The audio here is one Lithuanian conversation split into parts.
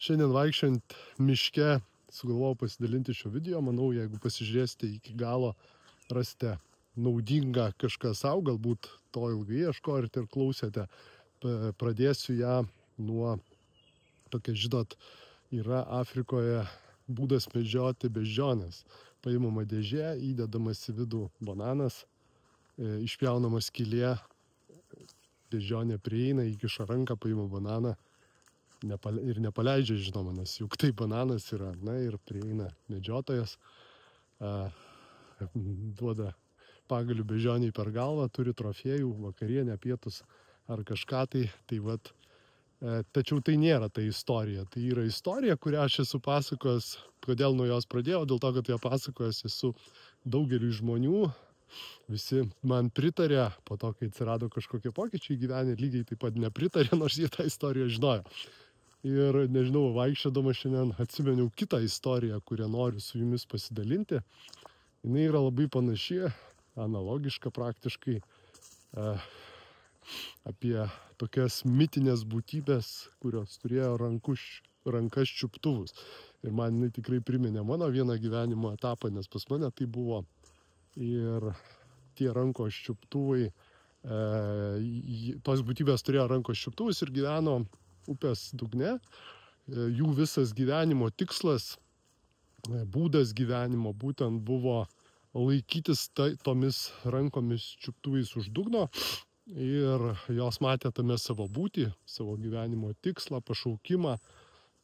Šiandien vaikščiant miške sugalvojau pasidalinti šio video. Manau, jeigu pasižiūrėsite iki galo, rasite naudingą kažką savo, galbūt to ilgai ieškojate ir klausėte. Pradėsiu ją nuo tokia, žinot, yra Afrikoje būdas medžioti beždžionės. Paimama dėžė, įdedamas į vidų bananas, išpjaunama skylė, beždžionė prieina, įkiša ranką, paima bananą ir nepaleidžia, žinoma, nes juk tai bananas yra. Na ir prieina medžiotojas, duoda pagalių beždžioniai per galvą, turi trofėjų, vakarienę, pietus ar kažką tai. Tai vat, tačiau tai nėra ta istorija. Tai yra istorija, kurią aš esu pasakojęs. Kodėl nuo jos pradėjau? Dėl to, kad ją pasakojęs esu daugeliu žmonių. Visi man pritarė, po to, kai atsirado kažkokie pokyčiai gyvenime, lygiai taip pat nepritarė, nors jie tą istoriją žinojo. Ir nežinau, vaikščiodama šiandien atsimeniau kitą istoriją, kurią noriu su jumis pasidalinti. Jis yra labai panaši, analogiška praktiškai, apie tokias mitinės būtybės, kurios turėjo rankas čiuptuvus. Ir man jinai tikrai priminė mano vieną gyvenimo etapą, nes pas mane tai buvo. Ir tie rankos čiuptuvai, tos būtybės turėjo rankos čiuptuvus ir gyveno upės dugne. Jų visas gyvenimo tikslas, būdas gyvenimo būtent buvo laikytis tomis rankomis čiuptuvais už dugno. Ir jos matė tame savo būtį, savo gyvenimo tikslą, pašaukimą.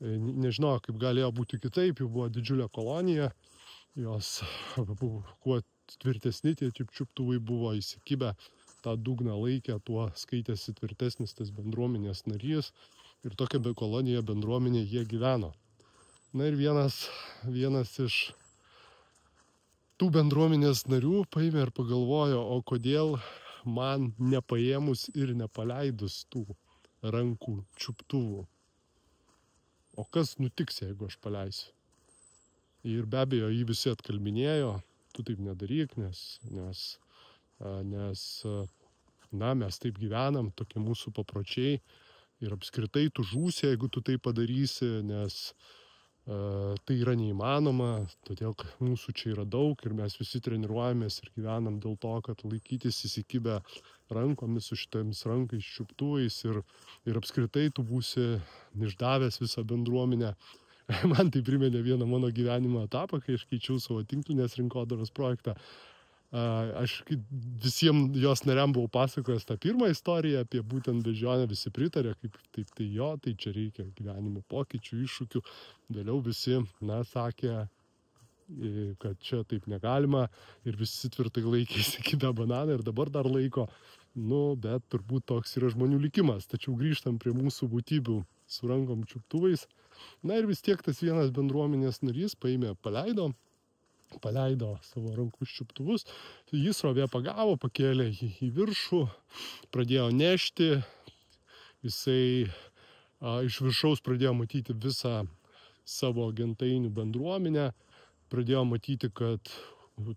Nežinojo, kaip galėjo būti kitaip, jų buvo didžiulė kolonija. Jos buvo, kuo tvirtesni tie čiuptuvai buvo įsikibę, tą dugną laikė, tuo skaitėsi tvirtesnis tas bendruomenės narys. Ir tokia kolonija bendruomenė jie gyveno. Na ir vienas iš tų bendruomenės narių paėmė ir pagalvojo, o kodėl man nepaėmus ir nepaleidus tų rankų čiuptuvų? O kas nutiks, jeigu aš paleisiu? Ir be abejo, jį visi atkalbinėjo, tu taip nedaryk, nes mes taip gyvenam, tokie mūsų papročiai. Ir apskritai tu žūsi, jeigu tu tai padarysi, nes tai yra neįmanoma, todėl mūsų čia yra daug ir mes visi treniruojamės ir gyvenam dėl to, kad laikytis įsikibę rankomis su šitams rankais čiuptuvais ir apskritai tu būsi išdavęs visą bendruomenę. Man tai priminė vieną mano gyvenimo etapą, kai aš keičiau savo tinklinės rinkodaros projektą. Aš visiems jos nariam buvau pasakojęs tą pirmą istoriją apie būtent beždžionę, visi pritarė, kaip taip tai jo, tai čia reikia gyvenimo pokyčių, iššūkių. Vėliau visi, sakė, kad čia taip negalima ir visi tvirtai laikėsi kitą bananą ir dabar dar laiko. Bet turbūt toks yra žmonių likimas. Tačiau grįžtam prie mūsų būtybių su rankom čiuptuvais. Na ir vis tiek tas vienas bendruomenės narys paleido savo rankų čiuptuvus, jį srovė pagavo, pakėlė į viršų, pradėjo nešti, jisai iš viršaus pradėjo matyti visą savo gentainių bendruomenę, pradėjo matyti, kad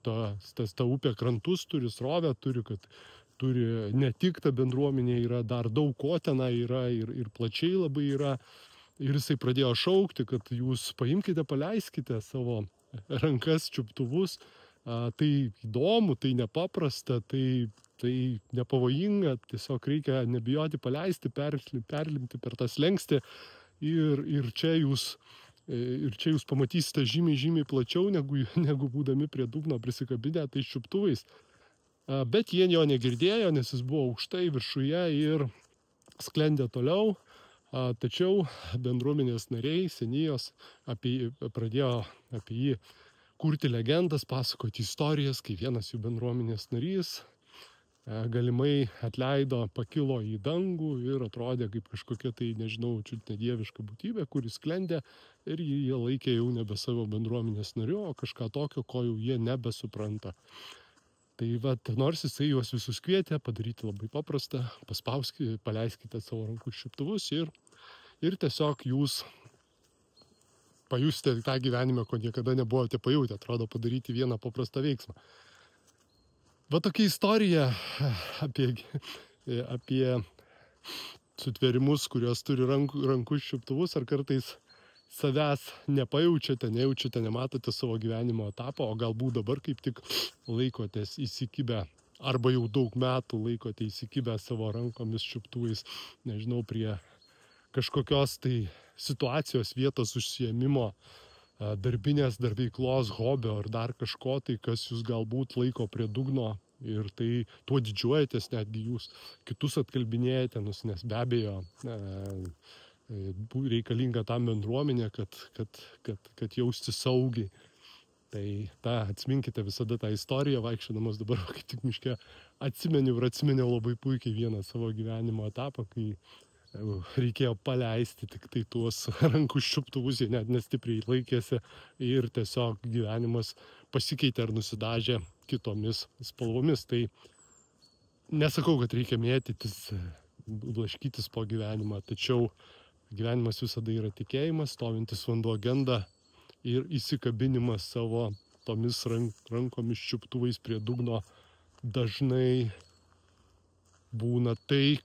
ta upė krantus turi, srovę kad turi ne tik ta bendruomenė, yra dar daug ko tenai yra ir plačiai labai yra. Ir jisai pradėjo šaukti, kad jūs paimkite, paleiskite savo rankas čiuptuvus. Tai įdomu, tai nepaprasta, tai nepavojinga, tiesiog reikia nebijoti paleisti, perlimti per tą slenkstį. Ir čia jūs pamatysite žymiai plačiau, negu būdami prie dugno prisikabinę tais čiuptuvais. Bet jie jo negirdėjo, nes jis buvo aukštai viršuje ir sklendė toliau. Tačiau bendruomenės nariai, senijos, pradėjo apie jį kurti legendas, pasakoti istorijas, kai vienas jų bendruomenės narys galimai atleido, pakilo į dangų ir atrodė kaip kažkokia tai, nežinau, čiut nedieviška būtybė, kuris sklendė ir jie laikė jau nebe savo bendruomenės nariu, o kažką tokio, ko jau jie nebesupranta. Tai nors jisai juos visus kvietė padaryti labai paprastą, paleiskite savo rankų čiuptuvus ir tiesiog jūs pajusite tą gyvenimą, ko niekada nebuvote pajutę, atrodo padaryti vieną paprastą veiksmą. Tokia istorija apie sutvėrimus, kurios turi rankų čiuptuvus, ar kartais savęs nepajaučiate, nejaučiate, nematote savo gyvenimo etapą, o galbūt dabar kaip tik laikotės įsikibę, arba jau daug metų laikote įsikibę savo rankomis čiuptuvais, nežinau, prie kažkokios tai situacijos, vietos užsiėmimo, darbinės dar veiklos, hobio ar dar kažko tai, kas jūs galbūt laiko prie dugno ir tai tuo didžiuojatės, netgi jūs kitus atkalbinėjate, nes be abejo reikalinga tam bendruomenė, kad jausti saugiai. Tai atsiminkite visada tą istoriją, vaikščiodamas dabar, kai tik miške atsimeniau labai puikiai vieną savo gyvenimo etapą, kai reikėjo paleisti tik tai tuos rankų čiuptuvus, jie net nestipriai laikėsi ir tiesiog gyvenimas pasikeitė ar nusidažė kitomis spalvomis. Tai nesakau, kad reikia mėtytis, blaškytis po gyvenimą, tačiau gyvenimas visada yra tikėjimas, stovintis vanduo genda ir įsikabinimas savo tomis rankomis čiuptuvais prie dugno dažnai būna tai,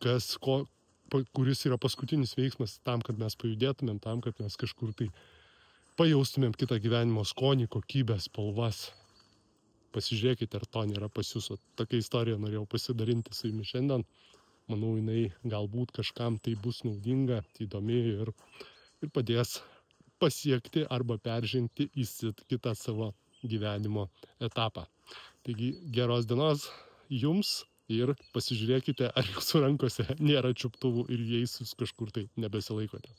kuris yra paskutinis veiksmas tam, kad mes pajudėtumėm, tam, kad mes kažkur tai pajaustumėm kitą gyvenimo skonį, kokybę, spalvas. Pasižiūrėkite, ar to nėra pas jūs. Tokia istorija norėjau pasidalinti su jumis šiandien. Manau, jinai galbūt kažkam tai bus naudinga, įdomi ir padės pasiekti arba peržengti į kitą savo gyvenimo etapą. Taigi geros dienos jums ir pasižiūrėkite, ar jūsų rankose nėra čiuptuvų ir jais jūs kažkur tai nebesilaikote.